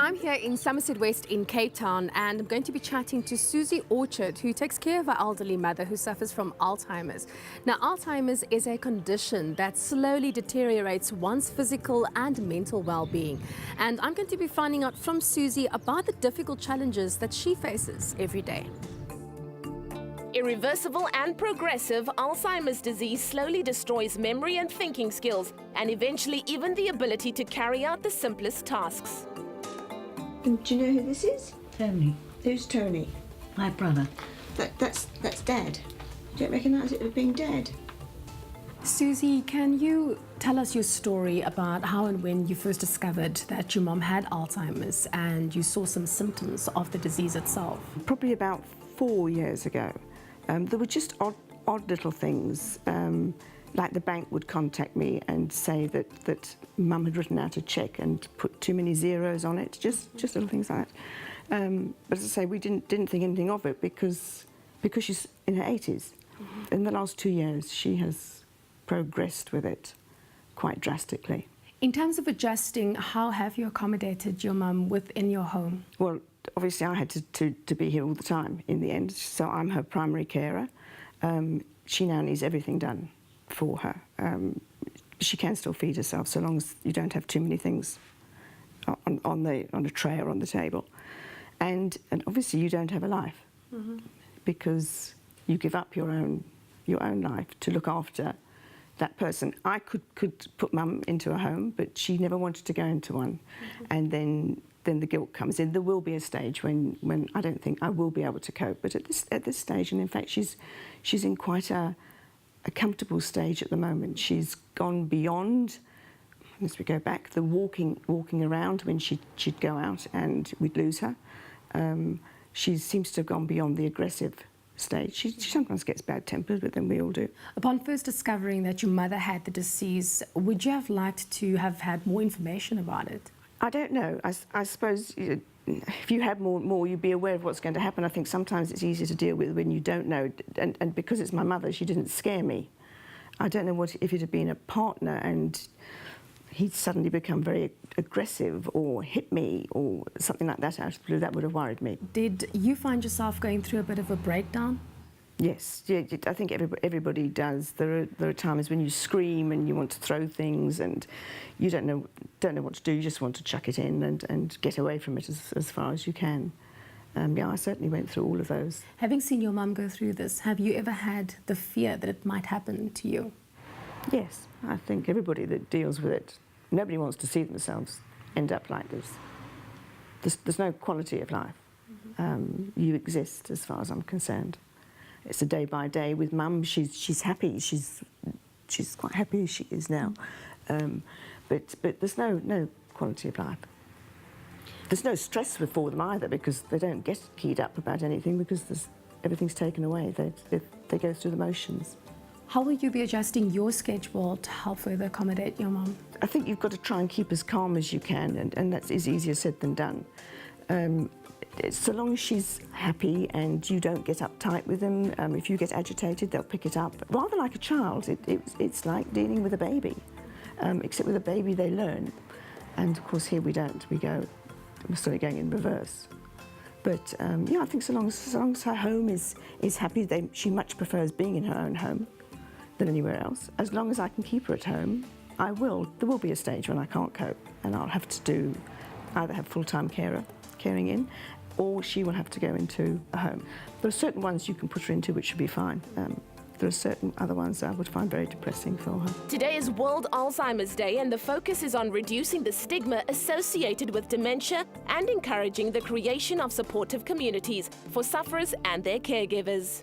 I'm here in Somerset West in Cape Town, and I'm going to be chatting to Suzie Orchard, who takes care of her elderly mother who suffers from Alzheimer's. Now, Alzheimer's is a condition that slowly deteriorates one's physical and mental well-being. And I'm going to be finding out from Suzie about the difficult challenges that she faces every day. Irreversible and progressive Alzheimer's disease slowly destroys memory and thinking skills, and eventually even the ability to carry out the simplest tasks. And do you know who this is? Tony, Who's Tony? my brother. That's Dad. You don't recognise it as being Dad? Suzie, can you tell us your story about how and when you first discovered that your mom had Alzheimer's and you saw some symptoms of the disease itself? Probably about 4 years ago. There were just odd little things, like the bank would contact me and say that Mum had written out a cheque and put too many zeros on it, just little things like that. But as I say, we didn't think anything of it because she's in her 80s. In the last 2 years, she has progressed with it quite drastically. In terms of adjusting, how have you accommodated your mum within your home? Well, obviously I had to be here all the time in the end, so I'm her primary carer. She now needs everything done for her. She can still feed herself so long as you don't have too many things on a tray or on the table. And obviously you don't have a life because you give up your own life to look after that person. I could put Mum into a home, but she never wanted to go into one. And then the guilt comes in. There will be a stage when I don't think I will be able to cope. But at this stage, and in fact she's in quite a comfortable stage at the moment. She's gone beyond, as we go back, the walking around when she'd go out and we'd lose her. She seems to have gone beyond the aggressive stage. She sometimes gets bad-tempered, but then we all do. Upon first discovering that your mother had the disease, would you have liked to have had more information about it? I don't know. I suppose if you had more, you'd be aware of what's going to happen. I think sometimes it's easier to deal with when you don't know. And because it's my mother, she didn't scare me. I don't know if it had been a partner and he'd suddenly become very aggressive or hit me or something like that out of the blue, that would have worried me. Did you find yourself going through a bit of a breakdown? Yes, yeah, I think everybody does. There are times when you scream and you want to throw things and you don't know what to do. You just want to chuck it in and get away from it as far as you can. Yeah, I certainly went through all of those. Having seen your mum go through this, have you ever had the fear that it might happen to you? Yes, I think everybody that deals with it, nobody wants to see themselves end up like this. There's no quality of life. You exist, as far as I'm concerned. It's a day by day with Mum. She's happy. She's quite happy as she is now. But there's no quality of life. There's no stress for them either because they don't get keyed up about anything because everything's taken away. They go through the motions. How will you be adjusting your schedule to help further accommodate your mum? I think you've got to try and keep as calm as you can, and that is easier said than done. So long as she's happy and you don't get uptight with them, if you get agitated, they'll pick it up. Rather like a child, it's like dealing with a baby, except with a baby they learn. And of course here we don't, we're sort of going in reverse. But yeah, I think so long as her home is happy, she much prefers being in her own home than anywhere else. As long as I can keep her at home, there will be a stage when I can't cope and I'll have to either have full-time caring in, or she will have to go into a home. There are certain ones you can put her into which should be fine. There are certain other ones I would find very depressing for her. Today is World Alzheimer's Day, and the focus is on reducing the stigma associated with dementia and encouraging the creation of supportive communities for sufferers and their caregivers.